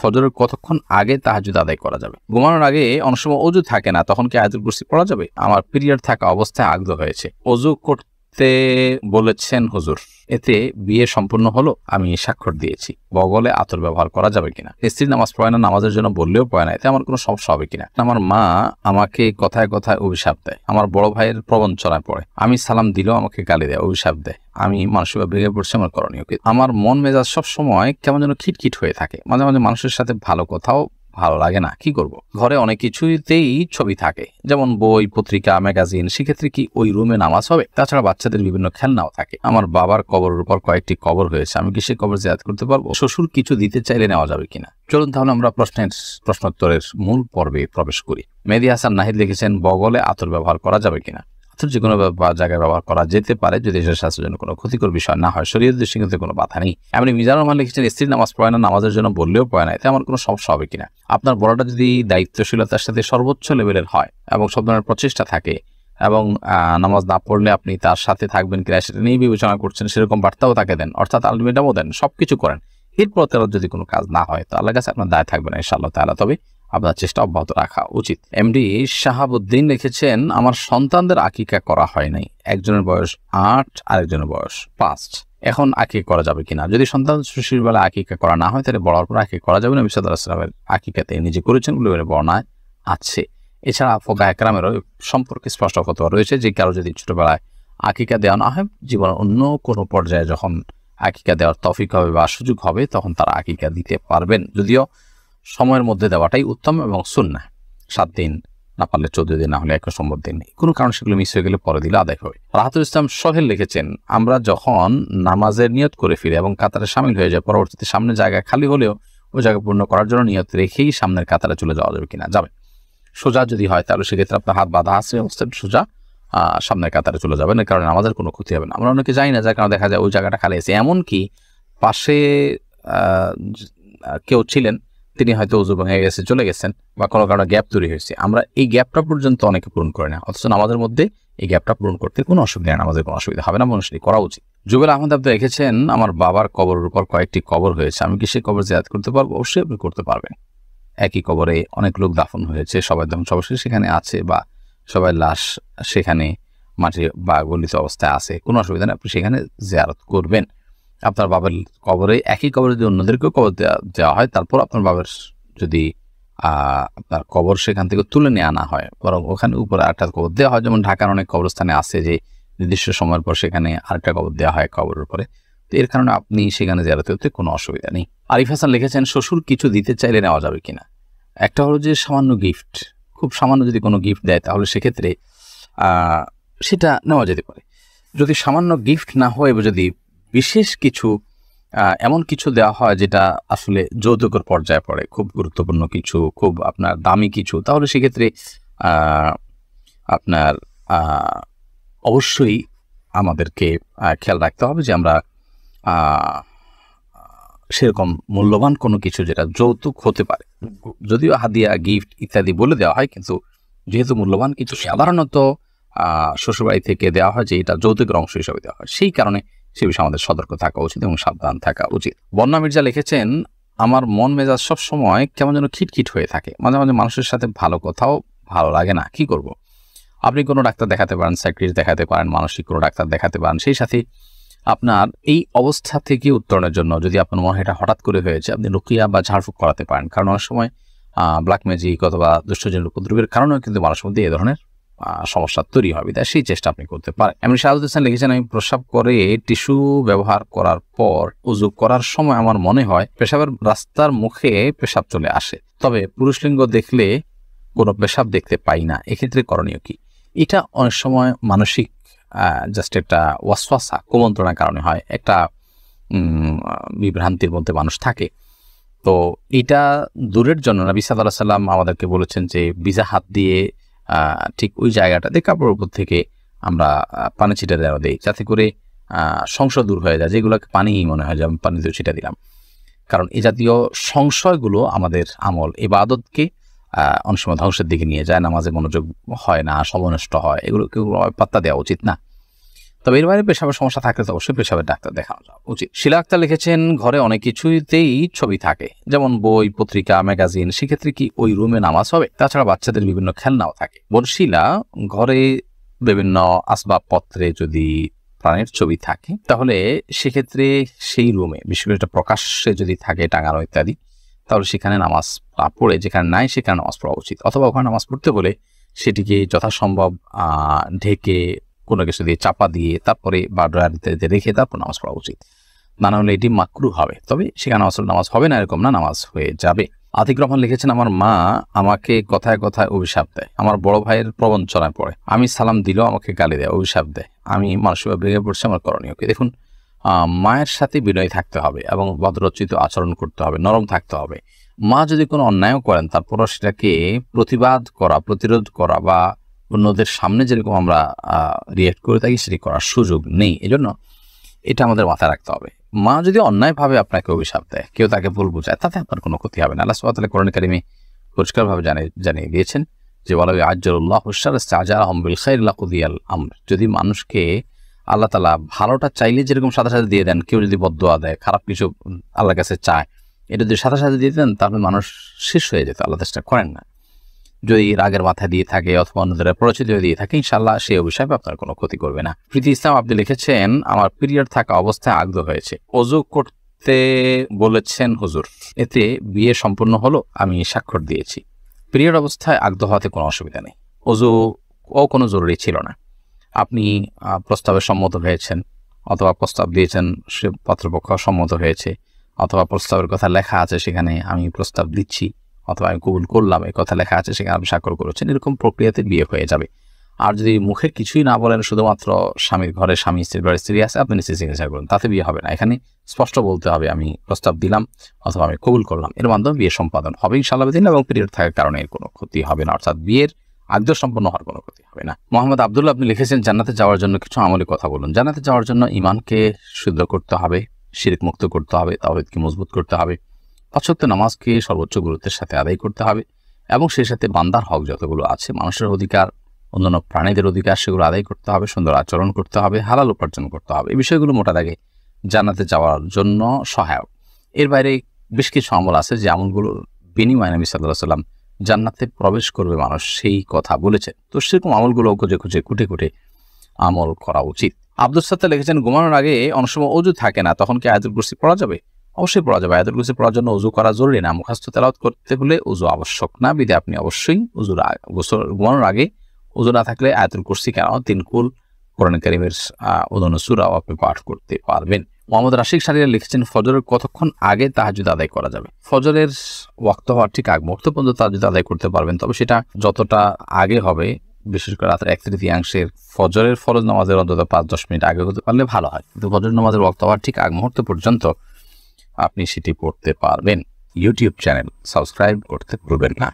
ফজরের কতক্ষণ আগে তাহাজ্জুদ আদায় করা যাবে? ঘুমানোর আগে অনেক সময় অজু থাকে না, তখন কি আয়াতুল কুরসি পড়া যাবে? আমার পিরিয়ড থাকা অবস্থায় আগদ হয়েছে, অজু করতে বলেছেন হুজুর, এতে বিয়ে সম্পূর্ণ হলো? আমি স্বাক্ষর দিয়েছি, বগলে আতর ব্যবহার করা যাবে কিনা? স্ত্রী নামাজ পড়ে না, নামাজের জন্য বললেও পড়ে না, এতে আমার কোনো সমস্যা হবে কিনা? আমার মা আমাকে কথায় কথায় অভিশাপ দেয়, আমার বড় ভাইয়ের প্রবঞ্চনায় পড়ে, আমি সালাম দিলেও আমাকে গালি দেয়, অভিশাপ দেয়, আমি মানসিকভাবে ভেঙে পড়ছি, আমার করণীয় কি? আমার মন মেজাজ সব সময় কেমন যেন খিটখিট হয়ে থাকে, মাঝে মাঝে মানুষের সাথে ভালো কথাও ভালো লাগে না, কি করব? ঘরে অনেক কিছুতেই ছবি থাকে, যেমন বই, পত্রিকা, ম্যাগাজিন, সেক্ষেত্রে কি ওই রুমে নামাজ হবে? তাছাড়া বাচ্চাদের বিভিন্ন খেলনাও থাকে। আমার বাবার কবরের উপর কয়েকটি কবর হয়েছে, আমি কি সে কবর জিয়ারত করতে পারবো? শ্বশুর কিছু দিতে চাইলে নেওয়া যাবে কিনা? চলুন তাহলে আমরা প্রশ্নোত্তরের মূল পর্বে প্রবেশ করি। মেহেদী হাসান নাহিদ লিখেছেন, বগলে আতর ব্যবহার করা যাবে কিনা? আতর যে কোনো জায়গায় ব্যবহার করা যেতে পারে, যদি এসব স্বাস্থ্যের জন্য কোনো ক্ষতিকর বিষয় না হয়, শরীয়তের দৃষ্টিকোণে কোনো বাধা নেই। এমনি মিজানুর রহমান লিখেছেন, স্ত্রী নামাজ পড়ে না, নামাজের জন্য বললেও পড়ে না, এতে আমার কোনো সমস্যা হবে কিনা? আপনার বড়টা যদি দায়িত্বশীলতার সাথে সর্বোচ্চ লেভেলের হয় এবং সব ধরনের প্রচেষ্টা থাকে এবং নামাজ না পড়লে আপনি তার সাথে থাকবেন কিনা সেটা নিয়ে বিবেচনা করছেন, সেরকম বার্তাও তাকে দেন, অর্থাৎ আলটিমেটামও দেন, সবকিছু করেন, এরপর তার যদি কোনো কাজ না হয় তো আল্লাহর কাছে আপনার দায় থাকবে না ইনশাআল্লাহ তাআলা, তবে আপনার চেষ্টা অব্যাহত রাখা উচিত। এমডি শাহাবুদ্দিন লিখেছেন, আমার সন্তানদের আকিকা করা হয় নাই, একজনের বয়স 8, আরেকজনের বয়স 5, এখন আকিকা করা যাবে কিনা? যদি সন্তান শিশুর বেলা আকিকা করা না হয় তাহলে বড়ার পর আকিকা করা যাবে না। নবী সাল্লাল্লাহু আলাইহি ওয়াসাল্লামের আকিকাতে নিজে করেছেন বলে বর্ণনায় আছে। এছাড়া ফুকাহা কেরামেরও সম্পর্কে স্পষ্ট ফতোয়া রয়েছে যে কারো যদি ছোটবেলায় আকিকা দেওয়া না হয়, জীবনের অন্য কোনো পর্যায়ে যখন আকিকা দেওয়ার তৌফিক হবে বা সুযোগ হবে তখন তারা আকিকা দিতে পারবেন, যদিও সময়ের মধ্যে দেওয়াটাই উত্তম এবং সুন্নাহ। 7 দিন না পারলে 14 দিন, না হলে 21 নম্বর দিন, কোনো কারণ সেগুলো মিস হয়ে গেলে পরে দিলে আদায় হবে। রাহাতুল ইসলাম সোহেল লিখেছেন, আমরা যখন নামাজের নিয়ত করে ফিরি এবং কাতারে সামিল হয়ে যায়, পরবর্তীতে সামনের জায়গা খালি হলেও ওই জায়গা পূর্ণ করার জন্য নিয়ত রেখেই সামনের কাতারে চলে যাওয়া যাবে কিনা? যাবে। সোজা যদি হয় তাহলে সেক্ষেত্রে আপনার হাত বাঁধা আছে অবস্থায় সোজা সামনের কাতারে চলে যাবেন, এর কারণে আমাদের কোনো ক্ষতি হবে না। আমরা অনেকে যাই না, যার কারণে দেখা যায় ওই জায়গাটা খালি আছে, এমনকি পাশে কেউ ছিলেন, তিনি হয়তো উযু ভেঙে গেছে চলে গেছেন বা কোনো কারণে গ্যাপ তৈরি হয়েছে, আমরা এই গ্যাপটা পর্যন্ত অনেকে পূরণ করি না, অথচ আমাদের মধ্যে এই গ্যাপটা পূরণ করতে কোনো অসুবিধা নেই, আমাদের কোনো অসুবিধা হবে না, মানুষেরই করা উচিত। জুবেল আহমদ আব্দুল লিখেছেন, আমার বাবার কবরের উপর কয়েকটি কবর হয়েছে, আমি কি সেই কবর জিয়ারত করতে পারবো? অবশ্যই আপনি করতে পারবেন। একই কবরে অনেক লোক দাফন হয়েছে, সবাই ধ্বংস অবশ্যই সেখানে আছে বা সবাই লাশ সেখানে মাটি বা গলিত অবস্থায় আছে, কোনো অসুবিধা নেই, আপনি সেখানে জিয়ারত করবেন। আপনার বাবার কবরে, একই কবরে যদি অন্যদেরকেও কবর দেওয়া হয়, তারপর আপনার বাবার যদি আপনার কবর সেখান থেকে তুলে নিয়ে আনা হয়, বরং ওখানে উপরে আরেকটা কবর দেওয়া হয়, যেমন ঢাকার অনেক কবরস্থানে আছে যে নির্দিষ্ট সময়ের পর সেখানে আরেকটা কবর দেওয়া হয় কবরের উপরে, তো এর কারণে আপনি সেখানে জিয়ারত করতে কোনো অসুবিধা নেই। আরিফ হাসান লিখেছেন, শ্বশুর কিছু দিতে চাইলে নেওয়া যাবে কিনা? একটা হলো যে সামান্য গিফট, খুব সামান্য যদি কোনো গিফট দেয় তাহলে সেক্ষেত্রে সেটা নেওয়া যেতে পারে। যদি সামান্য গিফট না হয়, যদি বিশেষ কিছু এমন কিছু দেওয়া হয় যেটা আসলে যৌতুকের পর্যায়ে পড়ে, খুব গুরুত্বপূর্ণ কিছু, খুব আপনার দামি কিছু, তাহলে সেক্ষেত্রে আপনার অবশ্যই আমাদেরকে খেয়াল রাখতে হবে যে আমরা সেরকম মূল্যবান কোনো কিছু যেটা যৌতুক হতে পারে, যদিও হাদিয়া, গিফট ইত্যাদি বলে দেওয়া হয়, কিন্তু যেহেতু মূল্যবান কিছু সাধারণত শ্বশুরবাড়ি থেকে দেওয়া হয় যে এটা যৌতুকের অংশ হিসাবে দেওয়া হয়, সেই কারণে সে বিষয়ে আমাদের সতর্ক থাকা উচিত এবং সাবধান থাকা উচিত। বন্যা মির্জা লিখেছেন, আমার মন মেজাজ সব সময় কেমন যেন খিটখিট হয়ে থাকে, মাঝে মাঝে মানুষের সাথে ভালো কথাও ভালো লাগে না, কি করব? আপনি কোনো ডাক্তার দেখাতে পারেন, সাইকিয়াট্রিস্ট দেখাতে পারেন, মানসিক কোনো ডাক্তার দেখাতে পারেন, সেই সাথে আপনার এই অবস্থা থেকে উত্তরণের জন্য যদি আপনার মনে হয় এটা হঠাৎ করে হয়েছে, আপনি রুকিয়া বা ঝাড়ফুঁক করাতে পারেন, কারণ অনেক সময় ব্ল্যাক ম্যাজিক অথবা দুষ্টজনের উপদ্রবের কারণেও কিন্তু মানুষের মধ্যে এই ধরনের সমস্যা তৈরি হবে, তাই সেই চেষ্টা আপনি করতে পারেন। এমনি শাহাদুল হোসেন লিখেছেন, আমি প্রস্রাব করে টিস্যু ব্যবহার করার পর উযু করার সময় আমার মনে হয় পেশাবের রাস্তার মুখে পেশাব চলে আসে, তবে পুরুষ লিঙ্গ দেখলে কোনো পেশাব দেখতে পাই না, এক্ষেত্রে করণীয় কি? এটা অনেক সময় মানসিক জাস্ট একটা ওয়াসওয়াসা, কুমন্ত্রণার কারণে হয়, একটা বিভ্রান্তির মধ্যে মানুষ থাকে। তো এটা দূরের জন্য নবী সাল্লাল্লাহু আলাইহি ওয়াসাল্লাম আমাদেরকে বলেছেন যে ভিজা হাত দিয়ে ঠিক ওই জায়গাটাতে কাপড়ের উপর থেকে আমরা পানি ছিটা দেওয়া দিই, যাতে করে সংশয় দূর হয়ে যায়, যেগুলোকে পানিই মনে হয় যে আমি পানি দিয়ে ছিটা দিলাম, কারণ এই জাতীয় সংশয়গুলো আমাদের আমল ইবাদতকে অনেক সময় ধ্বংসের দিকে নিয়ে যায়, নামাজে মনোযোগ হয় না, সময় নষ্ট হয়, এগুলোকে পাত্তা দেওয়া উচিত না। তবে এর বাইরে পেশাবের সমস্যা থাকলে তো অবশ্যই পেশাবের ডাক্তার দেখানো উচিত। শিলা আক্তার লিখেছেন, ঘরে অনেক কিছুতেই ছবি থাকে, যেমন বই, পত্রিকা, ম্যাগাজিন, সেক্ষেত্রে কি ওই রুমে নামাজ হবে? তাছাড়া বাচ্চাদের বিভিন্ন খেলনাও থাকে। বোন শিলা, ঘরে বিভিন্ন আসবাবপত্রে যদি প্রাণের ছবি থাকে তাহলে সেক্ষেত্রে সেই রুমে, বিশেষ করে এটা প্রকাশ্যে যদি থাকে টাঙানো ইত্যাদি, তাহলে সেখানে নামাজ পড়ে, যেখানে নাই সেখানে নামাজ পড়া উচিত। অথবা ওখানে নামাজ পড়তে হলে সেটিকে যথাসম্ভব ঢেকে কোনো কিছু দিয়ে চাপা দিয়ে তারপরে বা ড্রয়ারিতে রেখে তারপর নামাজ পড়া উচিত। না হলে এটি মাকরু হবে। তবে সেখানে আসলে নামাজ হবে না এরকম না, নামাজ হয়ে যাবে। আতিক রহমান লিখেছেন, আমার মা আমাকে কথায় কথায় অভিশাপ দেয়, আমার বড় ভাইয়ের প্রবঞ্চনায় পড়ে, আমি সালাম দিলেও আমাকে গালি দেয়, অভিশাপ দেয়, আমি মানসিকভাবে ভেঙে পড়ছি, আমার করণীয় কি? দেখুন, মায়ের সাথে বিনয়ী থাকতে হবে এবং ভদ্রোচিত আচরণ করতে হবে, নরম থাকতে হবে। মা যদি কোনো অন্যায় করেন তারপরও সেটাকে প্রতিবাদ করা, প্রতিরোধ করা বা অন্যদের সামনে যেরকম আমরা রিয়েক্ট করে থাকি সেটি করার সুযোগ নেই। এজন্য এটা আমাদের মাথায় রাখতে হবে। মা যদি অন্যায়ভাবে আপনাকে অভিশাপ দেয়, কেউ তাকে ভুল বোঝায়, তাতে আপনার কোনো ক্ষতি হবে না। আল্লাহ সুবহানাহু ওয়া তাআলা কোরআন কারীমে পরিষ্কারভাবে জানিয়ে দিয়েছেন যে ওয়ালা আজ্জালুল্লাহু আশআজারাহুম বিল খাইরি লাকুদিয়াল আমর। যদি মানুষকে আল্লাহ তাআলা ভালোটা চাইলে যেরকম সাথে সাথে দিয়ে দেন, কেউ যদি বদদোয়া দেয়, খারাপ কিছু আল্লাহর কাছে চায়, এটা যদি সাথে সাথে দিয়ে দেন তাহলে মানুষ শেষ হয়ে যেত। আল্লাহ চেষ্টা করেন না। যদি রাগের মাথায় দিয়ে থাকে অথবা অন্যদের পরিচিত দিয়ে থাকে, ইনশাআল্লাহ সেই অভিশাপে আপনার কোনো ক্ষতি করবে না। প্রীতি ইসলাম আপনি লিখেছেন, আমার পিরিয়ড থাকা অবস্থায় আগ্ধ হয়েছে, ওযু করতে বলেছেন হুজুর, এতে বিয়ে সম্পূর্ণ হলো, আমি স্বাক্ষর দিয়েছি। পিরিয়ড অবস্থায় আগ্ধ হওয়াতে কোনো অসুবিধা নেই, ওযু কোনো জরুরি ছিল না। আপনি প্রস্তাবে সম্মত হয়েছেন অথবা প্রস্তাব দিয়েছেন, সে পাত্রপক্ষ সম্মত হয়েছে, অথবা প্রস্তাবের কথা লেখা আছে সেখানে আমি প্রস্তাব দিচ্ছি অথবা আমি কবুল করলাম এই কথা লেখা আছে সেখানে আপনি স্বাক্ষর করেছেন, এরকম প্রক্রিয়াতে বিয়ে হয়ে যাবে। আর যদি মুখে কিছুই না বলেন, শুধুমাত্র স্বামীর ঘরে স্বামী, স্ত্রীর ঘরে স্ত্রী আছে, আপনি নিশ্চয়ই সিগনেচার করুন, তাতে বিয়ে হবে না। এখানে স্পষ্ট বলতে হবে আমি প্রস্তাব দিলাম অথবা আমি কবুল করলাম, এর মাধ্যমে বিয়ে সম্পাদন হবে ইনশাআল্লাহ দিন, এবং পিরিয়ড থাকার কারণে এর কোনো ক্ষতি হবে না, অর্থাৎ বিয়ের আগ্ধ সম্পন্ন হওয়ার কোনো ক্ষতি হবে না। মোহাম্মদ আব্দুল্লাহ আপনি লিখেছেন, জান্নাতে যাওয়ার জন্য কিছু আমলি কথা বলুন। জান্নাতে যাওয়ার জন্য ঈমানকে শুদ্ধ করতে হবে, শিরক মুক্ত করতে হবে, তাওহীদকে মজবুত করতে হবে, ৫ ওয়াক্ত নামাজকে সর্বোচ্চ গুরুত্বের সাথে আদায় করতে হবে, এবং সেই সাথে বান্দার হক যতগুলো আছে, মানুষের অধিকার, অন্যান্য প্রাণীদের অধিকার, সেগুলো আদায় করতে হবে, সুন্দর আচরণ করতে হবে, হালাল উপার্জন করতে হবে। এই বিষয়গুলো মোটা দাগে জান্নাতে যাওয়ার জন্য সহায়ক। এর বাইরে বেশ কিছু আমল আছে যে আমলগুলোর বিনিময়ে নবী সাল্লাল্লাহু আলাইহি ওয়াসাল্লাম জান্নাতে প্রবেশ করবে মানুষ সেই কথা বলেছেন। তো সেরকম আমলগুলো খুঁজে খুঁটে আমল করা উচিত। আব্দুল সাত্তার লিখেছেন, ঘুমানোর আগে অনেক সময় ওযু থাকে না, তখন কি আয়াতুল কুরসি পড়া যাবে? অবশ্যই পড়া যাবে। আয়াতুল কুরসি পড়ার জন্য ওযু করা জরুরি না, মুখস্থ তেলাওয়াত করতে হলে ওযু আবশ্যক না, বিধায় আপনি অবশ্যই ঘুমানোর আগে ওযু না থাকলে আয়াতুল কুরসি কেন 3 কুল কোরআন কারীমের অন্যান্য সূরাও আপনি পাঠ করতে পারবেন। মোহাম্মদ রাশিক শাহরিয়ার লিখেছেন, ফজরের কতক্ষণ আগে তাহাজ্জুদ আদায় করা যাবে? ফজরের ওয়াক্ত হওয়ার ঠিক আগ মুহূর্ত পর্যন্ত তাহাজ্জুদ আদায় করতে পারবেন, তবে সেটা যতটা আগে হবে, বিশেষ করে রাতের 1/3 ফজরের ফরজ নামাজের অন্তত 5-10 মিনিট আগে হতে পারলে ভালো হয়, কিন্তু ফজর নামাজের ওয়াক্ত হওয়ার ঠিক আগ মুহূর্ত পর্যন্ত আপনি সেটি পড়তে পারবেন। ইউটিউব চ্যানেল সাবস্ক্রাইব করতে ভুলবেন না।